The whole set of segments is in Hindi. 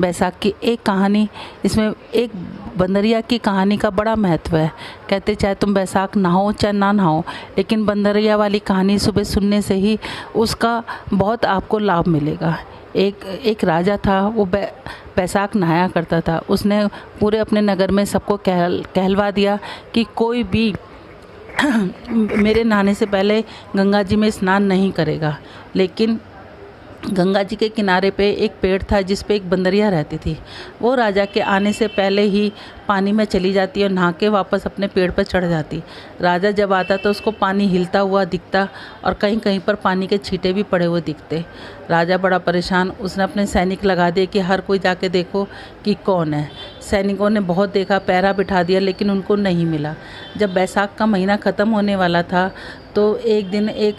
बैसाख की एक कहानी, इसमें एक बंदरिया की कहानी का बड़ा महत्व है। कहते चाहे तुम बैसाख नहाओ चाहे ना नहाओ, लेकिन बंदरिया वाली कहानी सुबह सुनने से ही उसका बहुत आपको लाभ मिलेगा। एक राजा था, वो बैसाख नहाया करता था। उसने पूरे अपने नगर में सबको कहलवा दिया कि कोई भी मेरे नहाने से पहले गंगा जी में स्नान नहीं करेगा। लेकिन गंगा जी के किनारे पे एक पेड़ था जिस पे एक बंदरिया रहती थी। वो राजा के आने से पहले ही पानी में चली जाती और नहा के वापस अपने पेड़ पर चढ़ जाती। राजा जब आता तो उसको पानी हिलता हुआ दिखता और कहीं कहीं पर पानी के छींटे भी पड़े हुए दिखते। राजा बड़ा परेशान, उसने अपने सैनिक लगा दिए कि हर कोई जाके देखो कि कौन है। सैनिकों ने बहुत देखा, पहरा बिठा दिया, लेकिन उनको नहीं मिला। जब बैसाख का महीना ख़त्म होने वाला था तो एक दिन एक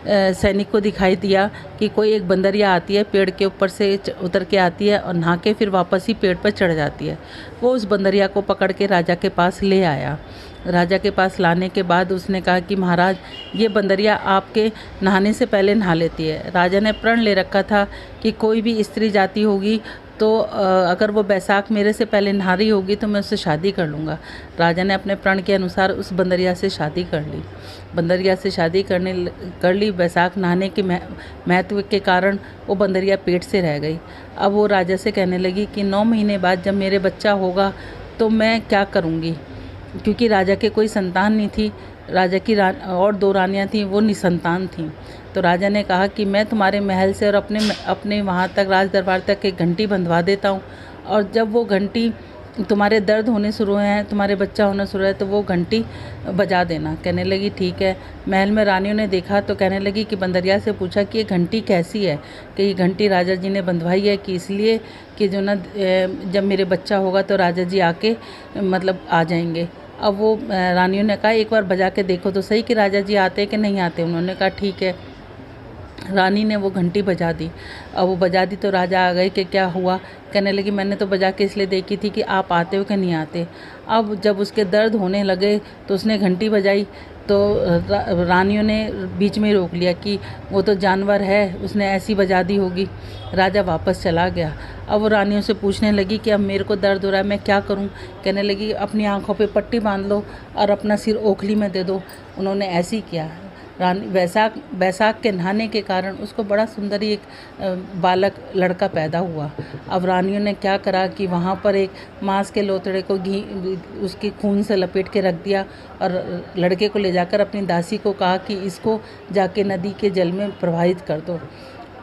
सैनिक को दिखाई दिया कि कोई एक बंदरिया आती है, पेड़ के ऊपर से उतर के आती है और नहा के फिर वापस ही पेड़ पर चढ़ जाती है। वो उस बंदरिया को पकड़ के राजा के पास ले आया। राजा के पास लाने के बाद उसने कहा कि महाराज, ये बंदरिया आपके नहाने से पहले नहा लेती है। राजा ने प्रण ले रखा था कि कोई भी स्त्री जाति होगी तो अगर वो बैसाख मेरे से पहले नहा रही होगी तो मैं उससे शादी कर लूँगा। राजा ने अपने प्रण के अनुसार उस बंदरिया से शादी कर ली। बंदरिया से शादी कर ली। बैसाख नहाने के महत्व के कारण वो बंदरिया पेट से रह गई। अब वो राजा से कहने लगी कि 9 महीने बाद जब मेरे बच्चा होगा तो मैं क्या करूँगी, क्योंकि राजा के कोई संतान नहीं थी। राजा की और 2 रानियाँ थीं, वो निसंतान थीं। तो राजा ने कहा कि मैं तुम्हारे महल से और अपने वहाँ तक राज दरबार तक एक घंटी बंधवा देता हूँ, और जब वो घंटी तुम्हारे दर्द होने शुरू हैं, तुम्हारे बच्चा होना शुरू है, तो वो घंटी बजा देना। कहने लगी ठीक है। महल में रानियों ने देखा तो कहने लगी कि बंदरिया से पूछा कि ये घंटी कैसी है, कि ये घंटी राजा जी ने बंधवाई है कि इसलिए कि जो ना जब मेरे बच्चा होगा तो राजा जी आके मतलब आ जाएंगे। अब वो रानियों ने कहा एक बार बजा के देखो तो सही कि राजा जी आते कि नहीं आते। उन्होंने कहा ठीक है। रानी ने वो घंटी बजा दी। अब वो बजा दी तो राजा आ गए कि क्या हुआ। कहने लगी मैंने तो बजा के इसलिए देखी थी कि आप आते हो कि नहीं आते। अब जब उसके दर्द होने लगे तो उसने घंटी बजाई तो रानियों ने बीच में रोक लिया कि वो तो जानवर है, उसने ऐसी बजा दी होगी। राजा वापस चला गया। अब वो रानियों से पूछने लगी कि अब मेरे को दर्द हो रहा है, मैं क्या करूं। कहने लगी अपनी आंखों पे पट्टी बांध लो और अपना सिर ओखली में दे दो। उन्होंने ऐसे ही किया। बैसाख के नहाने के कारण उसको बड़ा सुंदर एक बालक लड़का पैदा हुआ। अब रानियों ने क्या करा कि वहाँ पर एक मांस के लोथड़े को घी उसके खून से लपेट के रख दिया और लड़के को ले जाकर अपनी दासी को कहा कि इसको जाके नदी के जल में प्रवाहित कर दो।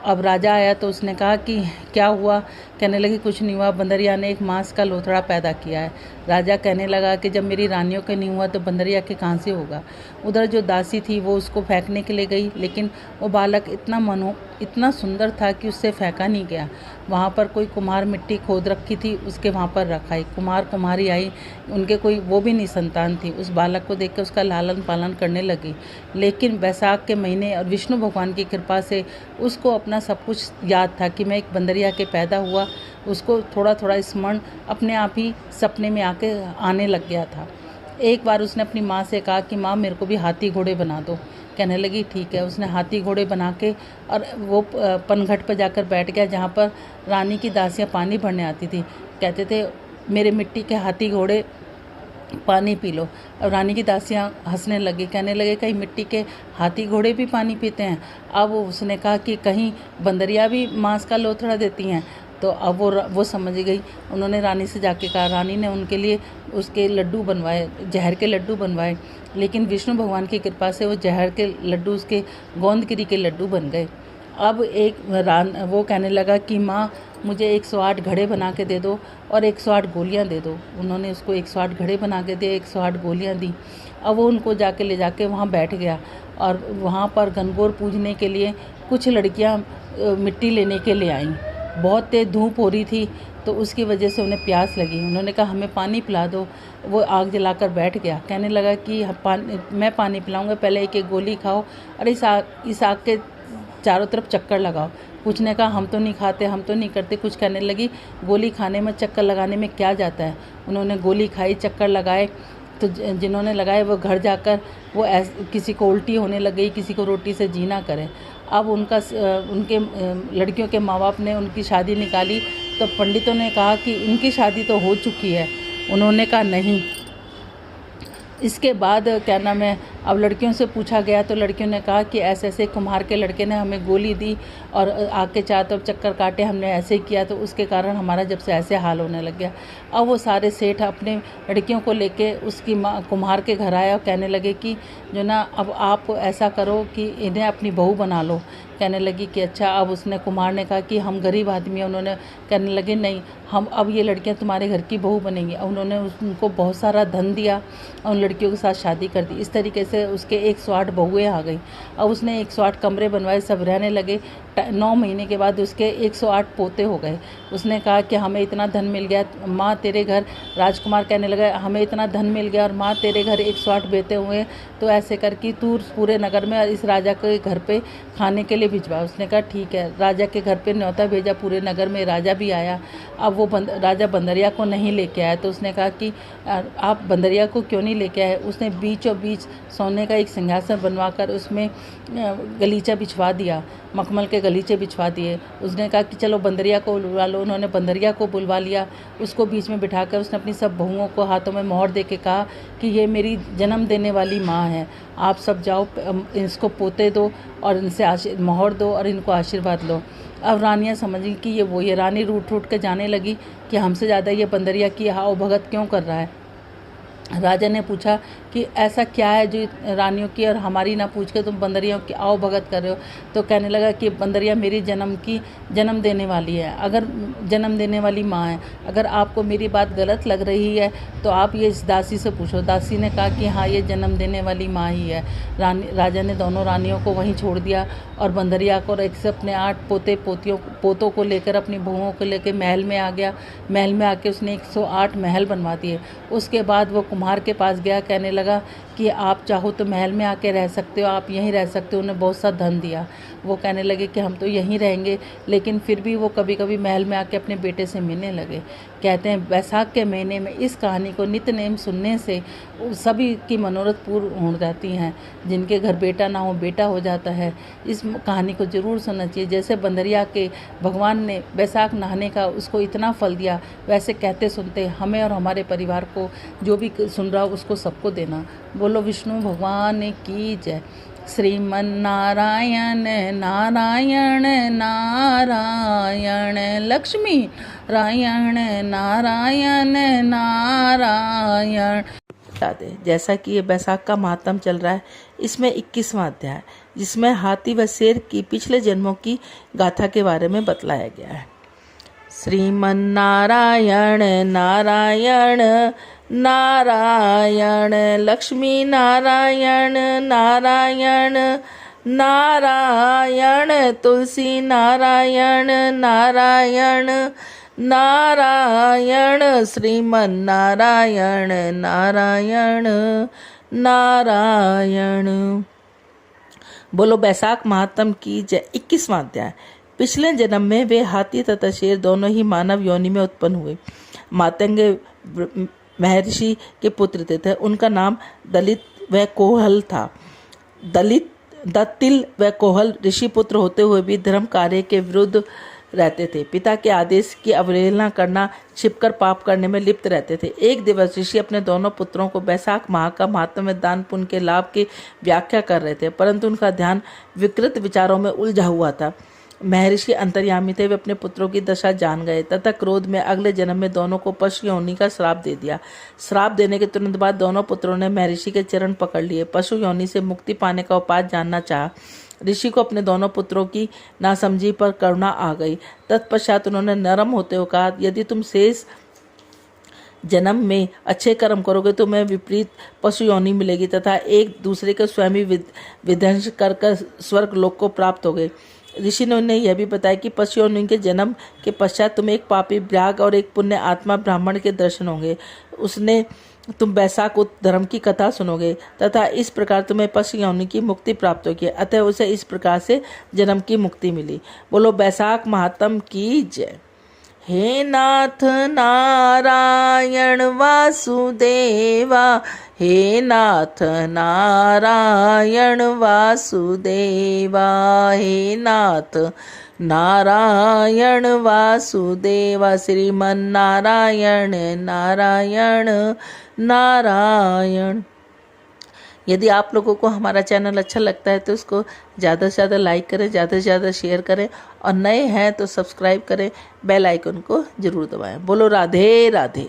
अब राजा आया तो उसने कहा कि क्या हुआ। कहने लगी कुछ नहीं हुआ, बंदरिया ने एक मांस का लोथड़ा पैदा किया है। राजा कहने लगा कि जब मेरी रानियों के नहीं हुआ तो बंदरिया के कहाँ से होगा। उधर जो दासी थी वो उसको फेंकने के लिए गई, लेकिन वो बालक इतना सुंदर था कि उससे फेंका नहीं गया। वहाँ पर कोई कुम्हार मिट्टी खोद रखी थी, उसके वहाँ पर रखा। कुम्हार कुम्हारी आई, उनके कोई वो भी नहीं संतान थी। उस बालक को देख कर उसका लालन पालन करने लगी। लेकिन बैसाख के महीने और विष्णु भगवान की कृपा से उसको अपना सब कुछ याद था कि मैं एक बंदरिया के पैदा हुआ। उसको थोड़ा थोड़ा स्मरण अपने आप ही सपने में आने लग गया था। एक बार उसने अपनी माँ से कहा कि माँ मेरे को भी हाथी घोड़े बना दो। कहने लगी ठीक है। उसने हाथी घोड़े बना के और वो पनघट पर जाकर बैठ गया जहाँ पर रानी की दासियाँ पानी भरने आती थी। कहते थे मेरे मिट्टी के हाथी घोड़े पानी पी लो। अब रानी की दासियाँ हंसने लगी, कहने लगे कहीं मिट्टी के हाथी घोड़े भी पानी पीते हैं। अब उसने कहा कि कहीं बंदरिया भी मांस का लोथड़ा देती हैं। तो अब वो समझ गई। उन्होंने रानी से जाके कहा। रानी ने उनके लिए उसके लड्डू बनवाए, जहर के लड्डू बनवाए। लेकिन विष्णु भगवान की कृपा से वो जहर के लड्डू उसके गोंदगिरी के लड्डू बन गए। अब वो कहने लगा कि माँ मुझे 108 घड़े बना के दे दो और 108 गोलियाँ दे दो। उन्होंने उसको 108 घड़े बना के दिए, 108 गोलियाँ दी। अब वो उनको ले जाके वहाँ बैठ गया और वहाँ पर गणगौर पूजने के लिए कुछ लड़कियाँ मिट्टी लेने के लिए आईं। बहुत तेज़ धूप हो रही थी तो उसकी वजह से उन्हें प्यास लगी। उन्होंने कहा हमें पानी पिला दो। वो आग जलाकर बैठ गया। कहने लगा कि मैं पानी पिलाऊंगा, पहले एक एक गोली खाओ और इस आग के चारों तरफ चक्कर लगाओ। कुछ ने कहा हम तो नहीं खाते, हम तो नहीं करते। कुछ कहने लगी गोली खाने में चक्कर लगाने में क्या जाता है। उन्होंने गोली खाई, चक्कर लगाए। तो जिन्होंने लगाए वो घर जाकर किसी को उल्टी होने लग गई, किसी को रोटी से जी ना करे। अब उनके लड़कियों के माँ बाप ने उनकी शादी निकाली तो पंडितों ने कहा कि इनकी शादी तो हो चुकी है। उन्होंने कहा नहीं। इसके बाद क्या नाम है, अब लड़कियों से पूछा गया तो लड़कियों ने कहा कि ऐसे ऐसे कुम्हार के लड़के ने हमें गोली दी और आके चारों तरफ चक्कर काटे, हमने ऐसे ही किया तो उसके कारण हमारा जब से ऐसे हाल होने लग गया। अब वो सारे सेठ अपने लड़कियों को लेके उसकी माँ कुम्हार के घर आया और कहने लगे कि जो ना अब आप ऐसा करो कि इन्हें अपनी बहू बना लो। कहने लगी कि अच्छा। अब उसने कुम्हार ने कहा कि हम गरीब आदमी हैं। उन्होंने कहने लगे नहीं, हम अब ये लड़कियां तुम्हारे घर की बहू बनेंगी। उन्होंने उनको बहुत सारा धन दिया और उन लड़कियों के साथ शादी कर दी। इस तरीके से उसके 108 बहुएँ आ गई। अब उसने 108 कमरे बनवाए, सब रहने लगे। 9 महीने के बाद उसके 108 पोते हो गए। उसने कहा कि हमें इतना धन मिल गया माँ तेरे घर। राजकुमार कहने लगा हमें इतना धन मिल गया और माँ तेरे घर 108 बेटे हुए, तो ऐसे करके तू पूरे नगर में इस राजा के घर पे खाने के लिए भिजवा। उसने कहा ठीक है। राजा के घर पे न्योता भेजा, पूरे नगर में राजा भी आया। अब वो राजा बंदरिया को नहीं लेके आया तो उसने कहा कि आप बंदरिया को क्यों नहीं लेके आए। उसने बीचों बीच सोने का एक सिंहासन बनवाकर उसमें गलीचा बिछवा दिया, मखमल के गलीचे बिछवा दिए। उसने कहा कि चलो बंदरिया को बुलवा लो। उन्होंने बंदरिया को बुलवा लिया। उसको बीच में बिठाकर उसने अपनी सब बहुओं को हाथों में मोहर दे के कहा कि ये मेरी जन्म देने वाली माँ है, आप सब जाओ इसको पोते दो और इनसे मोहर दो और इनको आशीर्वाद लो। अब रानियाँ समझ गई कि ये रानी रूठ रूठ के जाने लगी कि हमसे ज़्यादा ये बंदरिया की आओ भगत क्यों कर रहा है। राजा ने पूछा कि ऐसा क्या है जो रानियों की और हमारी ना पूछ के तुम बंदरियों की आओ भगत कर रहे हो। तो कहने लगा कि बंदरिया मेरी जन्म देने वाली है, अगर जन्म देने वाली माँ है। अगर आपको मेरी बात गलत लग रही है तो आप ये इस दासी से पूछो। दासी ने कहा कि हाँ ये जन्म देने वाली माँ ही है। राजा ने दोनों रानियों को वहीं छोड़ दिया और बंदरिया को एक से अपने 8 पोतों को लेकर अपनी बहुओं को लेकर महल में आ गया। महल में आके उसने 108 महल बनवा दिए। उसके बाद वो कुम्हार के पास गया, कहने लगा कि आप चाहो तो महल में आके रह सकते हो, आप यहीं रह सकते हो। उन्हें बहुत सा धन दिया। वो कहने लगे कि हम तो यहीं रहेंगे, लेकिन फिर भी वो कभी कभी महल में आके अपने बेटे से मिलने लगे। कहते हैं बैसाख के महीने में इस कहानी को नित्य नेम सुनने से सभी की मनोरथ पूर्ण हो जाती हैं। जिनके घर बेटा ना हो बेटा हो जाता है। इस कहानी को ज़रूर सुनना चाहिए। जैसे बंदरिया के भगवान ने बैसाख नहाने का उसको इतना फल दिया, वैसे कहते सुनते हमें और हमारे परिवार को, जो भी सुन रहा हो उसको सबको देना। बोलो विष्णु भगवान की जय। श्रीमन नारायण नारायण नारायण लक्ष्मी नारायण नारायण नारायण। जैसा कि ये बैसाख का महात्म चल रहा है, इसमें 21वां अध्याय जिसमें हाथी व शेर की पिछले जन्मों की गाथा के बारे में बतलाया गया है। श्रीमन नारायण नारायण नारायण लक्ष्मी नारायण नारायण नारायण तुलसी नारायण नारायण नारायण श्रीमन नारायण नारायण नारायण। बोलो बैसाख महात्म की जय। 21वां अध्याय। पिछले जन्म में वे हाथी तथा शेर दोनों ही मानव योनि में उत्पन्न हुए। मातंग महर्षि के पुत्र थे। उनका नाम दलित व कोहल था। दत्तिल व कोहल ऋषि पुत्र होते हुए भी धर्म कार्य के विरुद्ध रहते थे। पिता के आदेश की अवहेलना करना, छिपकर पाप करने में लिप्त रहते थे। एक दिवस ऋषि अपने दोनों पुत्रों को बैसाख माह का महात्म में दान पुण्य के लाभ की व्याख्या कर रहे थे, परंतु उनका ध्यान विकृत विचारों में उलझा हुआ था। महर्षि अंतर्यामी थे। वे अपने पुत्रों की दशा जान गए तथा क्रोध में अगले जन्म में दोनों को पशु योनि का श्राप दे दिया। श्राप देने के तुरंत बाद दोनों पुत्रों ने महर्षि के चरण पकड़ लिए। पशु योनि से मुक्ति पाने का उपाय जानना चाहा। ऋषि को अपने दोनों पुत्रों की नासमझी पर करुणा आ गई। तत्पश्चात उन्होंने नरम होते हुए कहा, यदि तुम शेष जन्म में अच्छे कर्म करोगे तो मैं विपरीत पशु योनि मिलेगी तथा एक दूसरे के स्वयं विध्वंस कर स्वर्ग लोक को प्राप्त हो गए। ऋषि ने उन्हें यह भी बताया कि पशु योनि के जन्म के पश्चात तुम्हें एक पापी ब्राह्मण और एक पुण्य आत्मा ब्राह्मण के दर्शन होंगे। उसने तुम बैसाख धर्म की कथा सुनोगे तथा इस प्रकार तुम्हें पशु योनि की मुक्ति प्राप्त होगी। अतः उसे इस प्रकार से जन्म की मुक्ति मिली। बोलो बैसाख महात्म की जय। हे नाथ नारायण वासुदेवा, हे नाथ नारायण वासुदेवा, हे नाथ नारायण वासुदेवा, श्रीमन नारायण नारायण नारायण। यदि आप लोगों को हमारा चैनल अच्छा लगता है तो उसको ज़्यादा से ज़्यादा लाइक करें, ज़्यादा से ज़्यादा शेयर करें, और नए हैं तो सब्सक्राइब करें, बेल आइकन को ज़रूर दबाएं। बोलो राधे राधे।